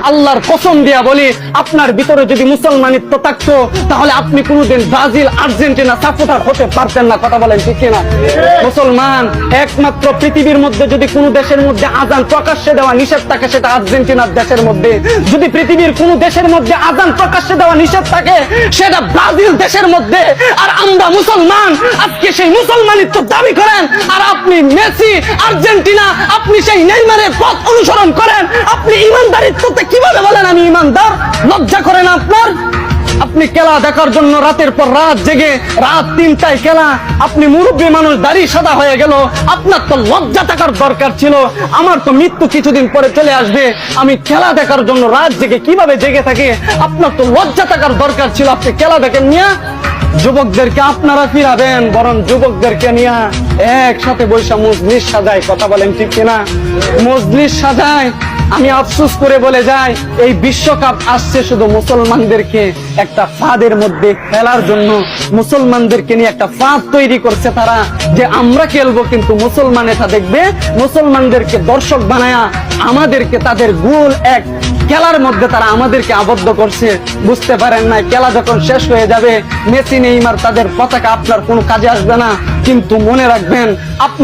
আল্লাহর কসম দিয়া বলি, আপনার ভিতরে যদি মুসলমানিত্ব থাকতো তাহলে আপনি কোনোদিন ব্রাজিল আর্জেন্টিনা সাপোর্টার হতে পারতেন না। কথা বলেন ঠিক কিনা? মুসলমান একমাত্র পৃথিবীর মধ্যে যদি কোনো দেশের মধ্যে আজান প্রকাশ্যে দেওয়া নিষেধ থাকে সেটা আর্জেন্টিনার দেশের মধ্যে, যদি পৃথিবীর কোনো দেশের মধ্যে আজান প্রকাশ্যে দেওয়া নিষেধ থাকে সেটা ব্রাজিল দেশের মধ্যে। আর আমরা মুসলমান আজকে সেই মুসলমানিত্ব দাবি করেন, আর আপনি মেসি আর্জেন্টিনা, আপনি সেই নেইমারের পথ অনুসরণ করেন। আপনি ইমানদারিত্বতে কিভাবে বলেন আমি ইমানদার? লজ্জা করে না আপনার? আপনি খেলা দেখার জন্য রাতের পর রাত জেগে রাত 3টায় খেলা, আপনি মুরব্বী মানুষ, দাড়ি সাদা হয়ে গেল, আপনার তো লজ্জা থাকার দরকার ছিল। আমার তো মৃত্যু কিছুদিন পরে চলে আসবে, আমি খেলা দেখার জন্য রাত জেগে কিভাবে জেগে থাকি? আপনার তো লজ্জা থাকার দরকার ছিল। আপনি খেলা দেখেন নিয়ে যুবকদেরকে আপনারা ফিরাবেন, বরং যুবকদেরকে নিয়ে একসাথে বৈশা মজলিস সাজায়। কথা বলেন ঠিক কিনা? মজলিস সাজায়। আমি আফসোস করে বলে যাই, এই বিশ্বকাপ আসছে শুধু মুসলমানদেরকে একটা ফাঁদের মধ্যে ফেলার জন্য। মুসলমানদেরকে নিয়ে একটা ফাঁদ তৈরি করছে তারা, যে আমরা খেলবো কিন্তু মুসলমান এটা দেখবে, মুসলমানদেরকে দর্শক বানায়া আমাদেরকে তাদের গোল এক খেলার মধ্যে তারা আমাদেরকে আবদ্ধ করছে। বুঝতে পারেন না, খেলা যখন শেষ হয়ে যাবে মেসি নেইমার তাদের পতাকা আপনার কোনো কাজে আসবে না। কিন্তু মনে রাখবেন,